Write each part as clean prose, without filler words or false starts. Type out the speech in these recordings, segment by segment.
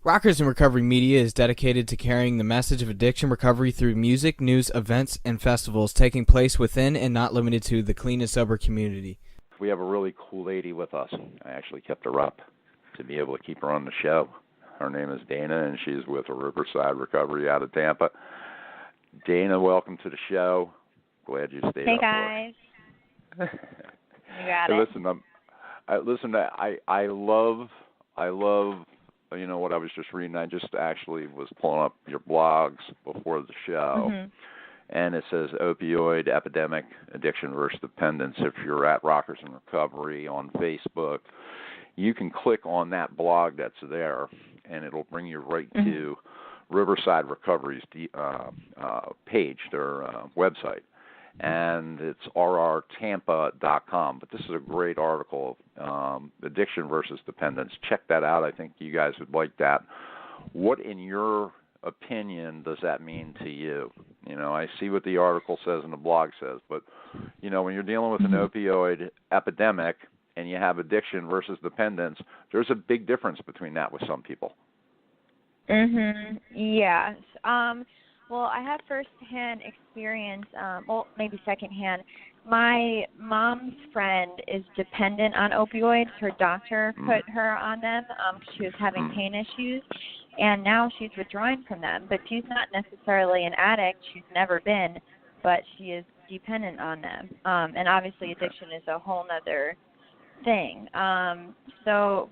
Rockers in Recovery Media is dedicated to carrying the message of addiction recovery through music, news, events, and festivals taking place within and not limited to the clean and sober community. We have a really cool lady with us. I actually kept her up to be able to keep her on the show. Her name is Dana, and she's with Riverside Recovery out of Tampa. Dana, welcome to the show. Glad you stayed up. Hey, guys. You got it. Listen, I love, you know what I was just reading. I just actually was pulling up your blogs before the show, and it says opioid epidemic, addiction versus dependence. If you're at Rockers in Recovery on Facebook, you can click on that blog that's there, and it'll bring you right to Riverside Recovery's page, their website. And it's RIR-Tampa.com. But this is a great article, Addiction versus Dependence. Check that out. I think you guys would like that. What, in your opinion, does that mean to you? You know, I see what the article says and the blog says, but, you know, when you're dealing with an opioid epidemic and you have addiction versus dependence, there's a big difference between that with some people. Yes. Well, I have first-hand experience, well, maybe second-hand. My mom's friend is dependent on opioids. Her doctor put her on them because she was having pain issues, and now she's withdrawing from them. But she's not necessarily an addict. She's never been, but she is dependent on them. And obviously addiction is a whole other thing. So,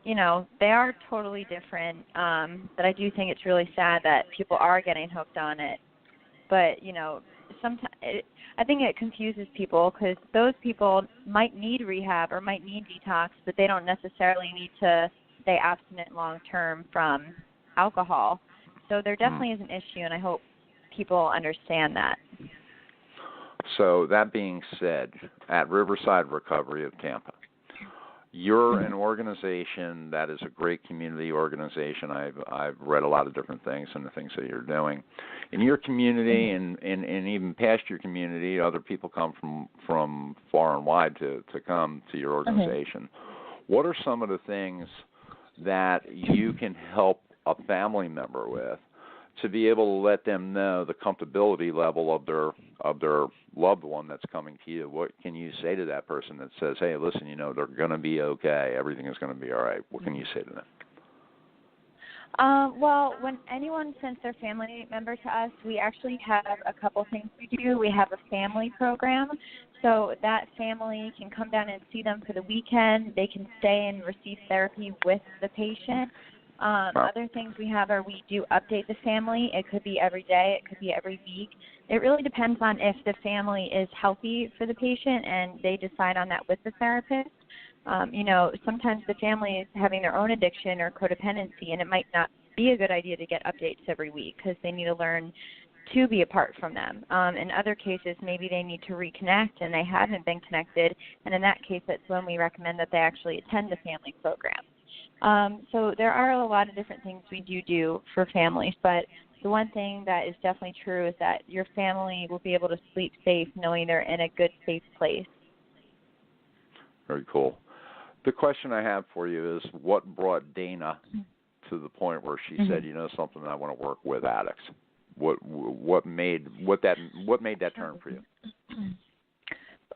you know, they are totally different, but I do think it's really sad that people are getting hooked on it. But, you know, sometimes I think it confuses people because those people might need rehab or might need detox, but they don't necessarily need to stay abstinent long-term from alcohol. So there definitely is an issue, and I hope people understand that. So that being said, at Riverside Recovery of Tampa, you're an organization that is a great community organization. I've read a lot of different things and the things that you're doing. In your community and even past your community, other people come from far and wide to come to your organization. What are some of the things that you can help a family member with to be able to let them know the comfortability level of their loved one that's coming to you? What can you say to that person that says, hey, listen, you know, they're going to be okay, everything is going to be all right? What can you say to them? Well, when anyone sends their family member to us, we actually have a couple things we do. We have a family program, so that family can come down and see them for the weekend. They can stay and receive therapy with the patient. Other things we have are we do update the family. It could be every day. It could be every week. It really depends on if the family is healthy for the patient and they decide on that with the therapist. You know, sometimes the family is having their own addiction or codependency, and it might not be a good idea to get updates every week because they need to learn to be apart from them. In other cases, maybe they need to reconnect and they haven't been connected, and in that case, that's when we recommend that they actually attend the family program. So there are a lot of different things we do for families, but the one thing that is definitely true is that your family will be able to sleep safe knowing they're in a good, safe place. Very cool. The question I have for you is, what brought Dana to the point where she said, you know, something, I want to work with addicts? What made that turn for you?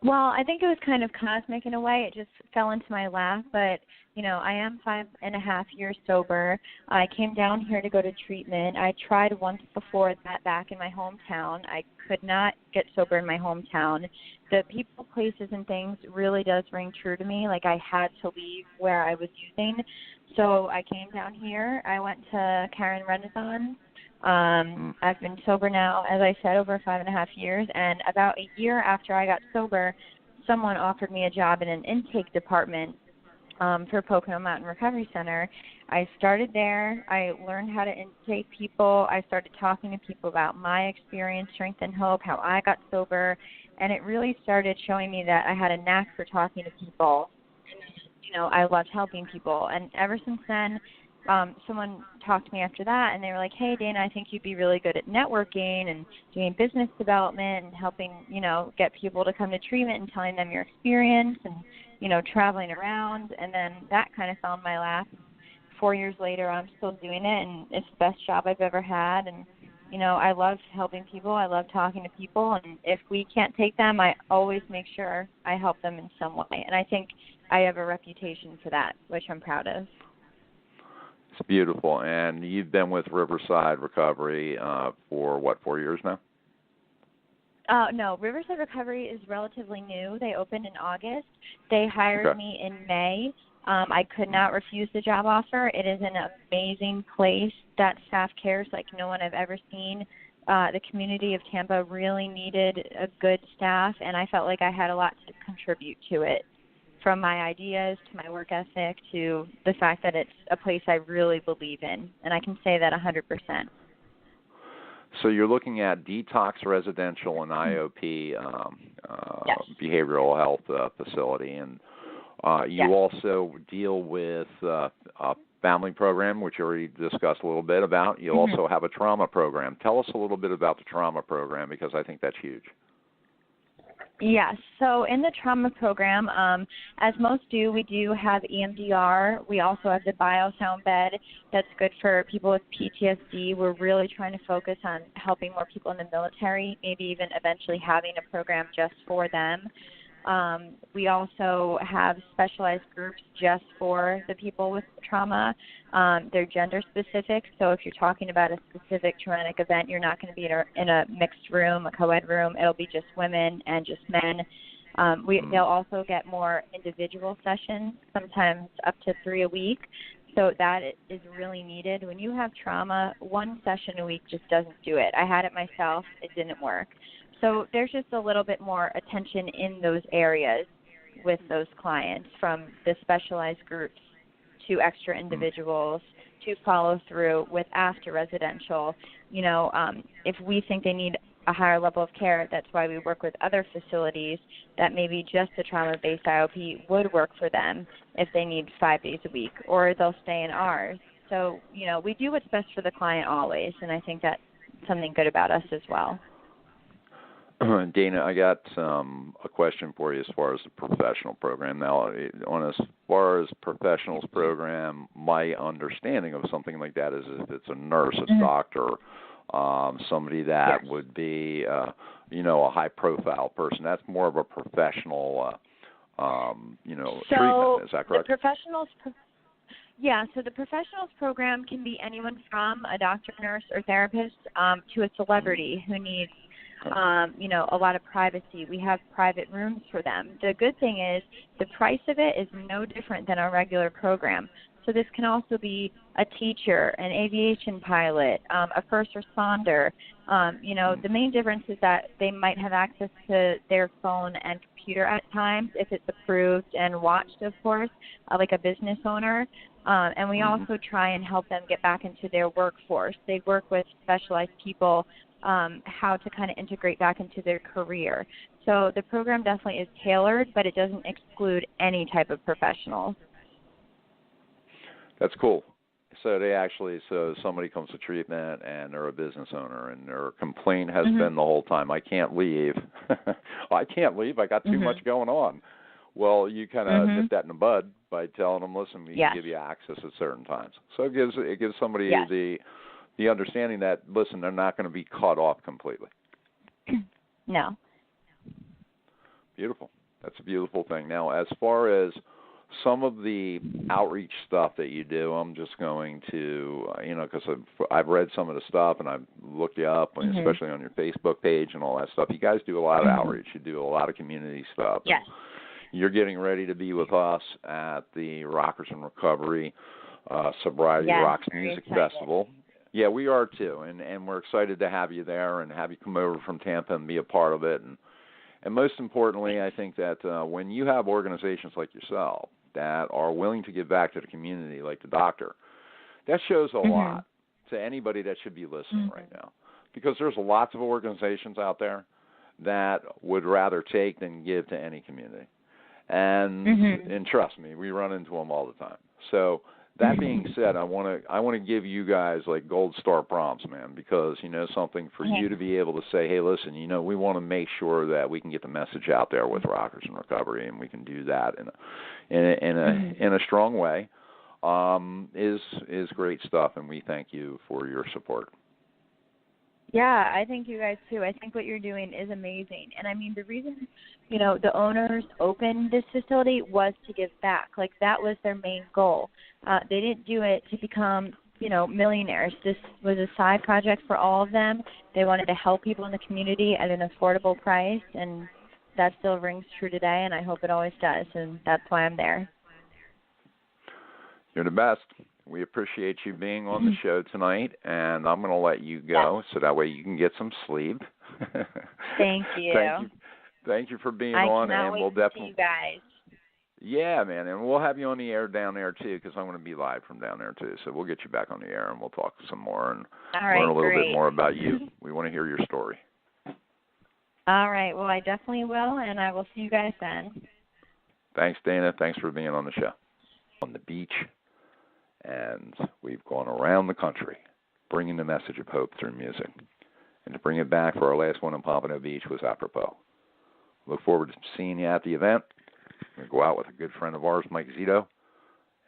Well, I think it was kind of cosmic in a way. It just fell into my lap. But, you know, I am 5.5 years sober. I came down here to go to treatment. I tried once before that back in my hometown. I could not get sober in my hometown. The people, places, and things really does ring true to me. Like I had to leave where I was using. So I came down here. I went to Karen Renaissance. I've been sober now, as I said, over 5.5 years, and about a year after I got sober, someone offered me a job in an intake department for Pocono Mountain Recovery Center. I started there. I learned how to intake people. I started talking to people about my experience, strength, and hope, how I got sober, and it really started showing me that I had a knack for talking to people. You know, I loved helping people, and ever since then, someone talked to me after that, and they were like, hey, Dana, I think you'd be really good at networking and doing business development and helping, you know, get people to come to treatment and telling them your experience and, you know, traveling around. And then that kind of fell in my lap. 4 years later, I'm still doing it, and it's the best job I've ever had. And, you know, I love helping people. I love talking to people. And if we can't take them, I always make sure I help them in some way. And I think I have a reputation for that, which I'm proud of. It's beautiful. And you've been with Riverside Recovery for, 4 years now? No, Riverside Recovery is relatively new. They opened in August. They hired me in May. I could not refuse the job offer. It is an amazing place. That staff cares like no one I've ever seen. The community of Tampa really needed a good staff, and I felt like I had a lot to contribute to it, from my ideas to my work ethic to the fact that it's a place I really believe in, and I can say that 100%. So you're looking at detox residential and IOP Yes. behavioral health facility, and you also deal with a family program, which you already discussed a little bit about. You also have a trauma program. Tell us a little bit about the trauma program, because I think that's huge. Yes. So in the trauma program, as most do, we do have EMDR. We also have the biosound bed that's good for people with PTSD. We're really trying to focus on helping more people in the military, maybe even eventually having a program just for them. We also have specialized groups just for the people with trauma. They're gender specific, so if you're talking about a specific traumatic event, you're not going to be in a mixed room, a co-ed room. It'll be just women and just men. They'll also get more individual sessions, sometimes up to 3 a week. So that is really needed. When you have trauma, one session a week just doesn't do it. I had it myself. It didn't work. So there's just a little bit more attention in those areas with those clients, from the specialized groups to extra individuals to follow through with after residential. You know, if we think they need a higher level of care, that's why we work with other facilities that maybe just a trauma-based IOP would work for them if they need 5 days a week, or they'll stay in ours. So, you know, we do what's best for the client always, and I think that's something good about us as well. Dana, I got a question for you as far as the professional program. Now, as far as professionals program, my understanding of something like that is if it's a nurse, a doctor, somebody that would be, a high-profile person. That's more of a professional, treatment. Is that correct? The professionals. So the professionals program can be anyone from a doctor, nurse, or therapist to a celebrity who needs a lot of privacy. We have private rooms for them. The good thing is the price of it is no different than our regular program. So this can also be a teacher, an aviation pilot, a first responder. The main difference is that they might have access to their phone and computer at times, if it's approved and watched, of course, like a business owner. And we also try and help them get back into their workforce. They work with specialized people how to kind of integrate back into their career. So the program definitely is tailored, but it doesn't exclude any type of professional. That's cool. So somebody comes to treatment and they're a business owner, and their complaint has been the whole time, I can't leave. I can't leave. I got too much going on. Well, you kind of nip that in the bud by telling them, listen, we can give you access at certain times. So it gives somebody the understanding that, listen, they're not going to be cut off completely. No. Beautiful. That's a beautiful thing. Now, as far as some of the outreach stuff that you do, I'm just going to, because I've read some of the stuff and I've looked you up, and especially on your Facebook page and all that stuff. You guys do a lot of outreach. You do a lot of community stuff. Yes. You're getting ready to be with us at the Rockers in Recovery Sobriety Rocks Music Festival. Yeah, we are too, and we're excited to have you there and have you come over from Tampa and be a part of it. And most importantly, I think that when you have organizations like yourself that are willing to give back to the community, like the doctor, that shows a lot to anybody that should be listening right now. Because there's lots of organizations out there that would rather take than give to any community. And trust me, we run into them all the time. So that being said, I want to give you guys like gold star prompts, man, because something for you to be able to say, hey, listen, we want to make sure that we can get the message out there with Rockers in Recovery, and we can do that in a strong way. is great stuff, and we thank you for your support. Yeah, I thank you guys too. I think what you're doing is amazing. And I mean, the reason, the owners opened this facility was to give back. Like, that was their main goal. They didn't do it to become, millionaires. This was a side project for all of them. They wanted to help people in the community at an affordable price, and that still rings true today, and I hope it always does, and that's why I'm there. You're the best. We appreciate you being on the show tonight, and I'm going to let you go so that way you can get some sleep. Thank you. Thank you for being on, and we'll definitely see you guys. Yeah, man, and we'll have you on the air down there too, because I'm going to be live from down there too. So we'll get you back on the air, and we'll talk some more and learn a little bit more about you. We want to hear your story. All right. Well, I definitely will, and I will see you guys then. Thanks, Dana. Thanks for being on the show. On the beach. And we've gone around the country bringing the message of hope through music. And to bring it back for our last one in Pompano Beach was apropos. Look forward to seeing you at the event. I'm going to go out with a good friend of ours, Mike Zito,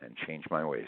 and change my ways.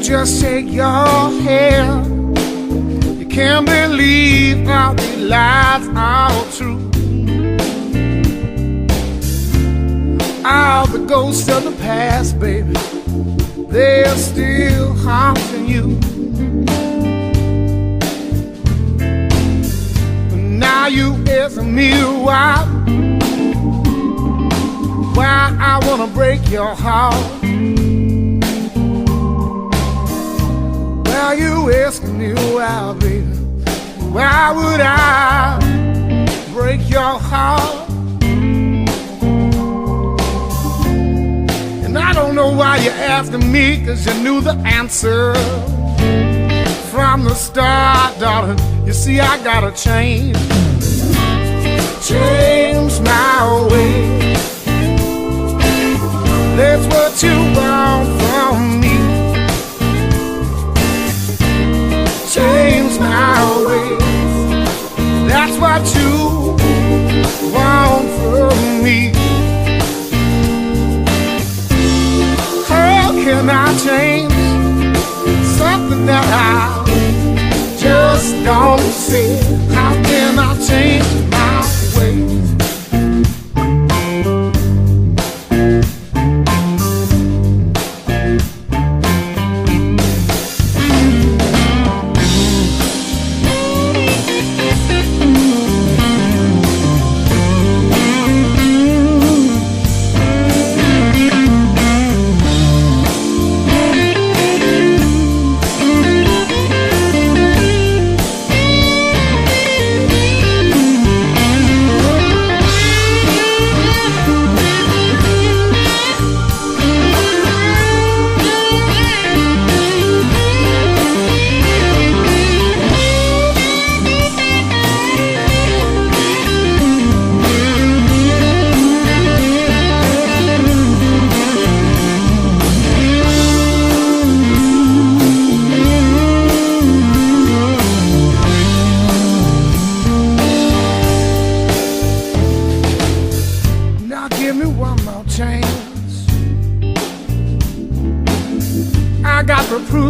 Just shake your head. You can't believe how these lies are true. All the ghosts of the past, baby, they're still haunting you. But now you ask me why I wanna break your heart. Why you asking me why, baby? Why would I break your heart? And I don't know why you're asking me, 'cause you knew the answer from the start, darling. You see, I gotta change my way. That's what you want from me. Change my ways. That's what you want from me. How can I change something that I just don't see? How can I change my ways?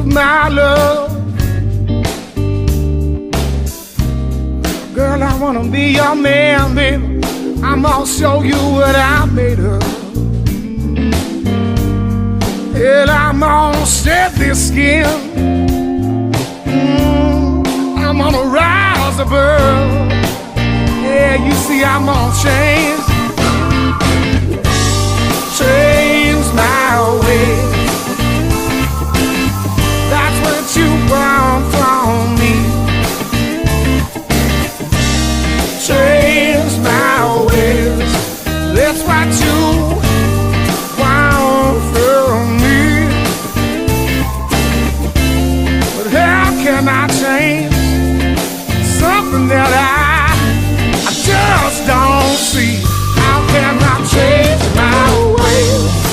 My love, girl, I wanna be your man, baby. I'm gonna show you what I'm made of. Hell, I'm gonna shed this skin. I'm gonna rise above. Yeah, you see, I'm gonna change my ways. That's what you change, something that I just don't see. How can I change my ways?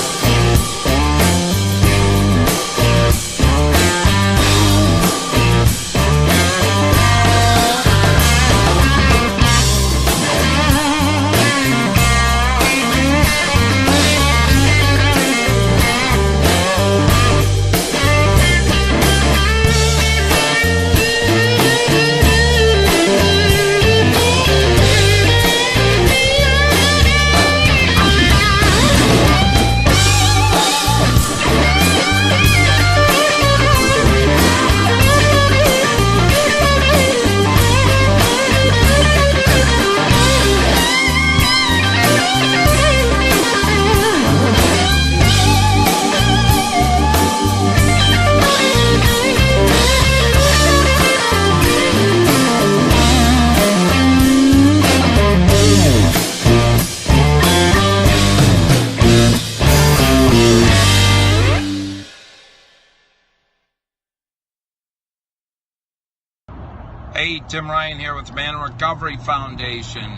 Hey, Tim Ryan here with Man in Recovery Foundation.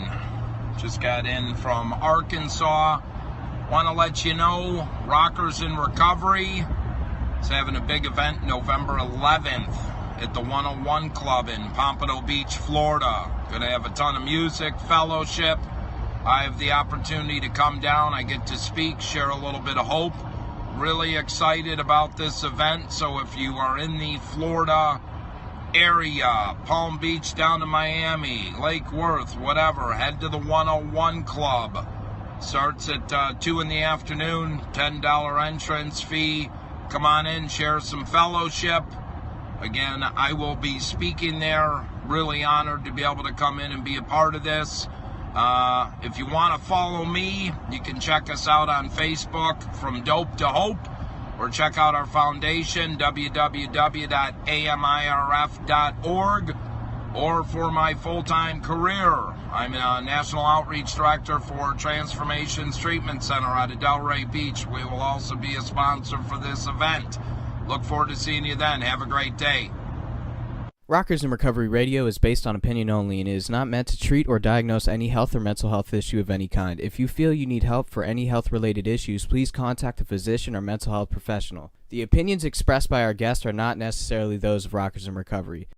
Just got in from Arkansas. Want to let you know, Rockers in Recovery is having a big event November 11th at the 101 Club in Pompano Beach, Florida. Going to have a ton of music, fellowship. I have the opportunity to come down. I get to speak, share a little bit of hope. Really excited about this event. So if you are in the Florida area, Palm Beach down to Miami, Lake Worth, whatever, head to the 101 Club. Starts at 2 in the afternoon, $10 entrance fee. Come on in, share some fellowship. Again, I will be speaking there. Really honored to be able to come in and be a part of this. If you want to follow me, you can check us out on Facebook, From Dope to Hope, or check out our foundation, www.amirf.org. Or for my full-time career, I'm a National Outreach Director for Transformations Treatment Center out of Delray Beach. We will also be a sponsor for this event. Look forward to seeing you then. Have a great day. Rockers in Recovery Radio is based on opinion only and is not meant to treat or diagnose any health or mental health issue of any kind. If you feel you need help for any health-related issues, please contact a physician or mental health professional. The opinions expressed by our guests are not necessarily those of Rockers in Recovery.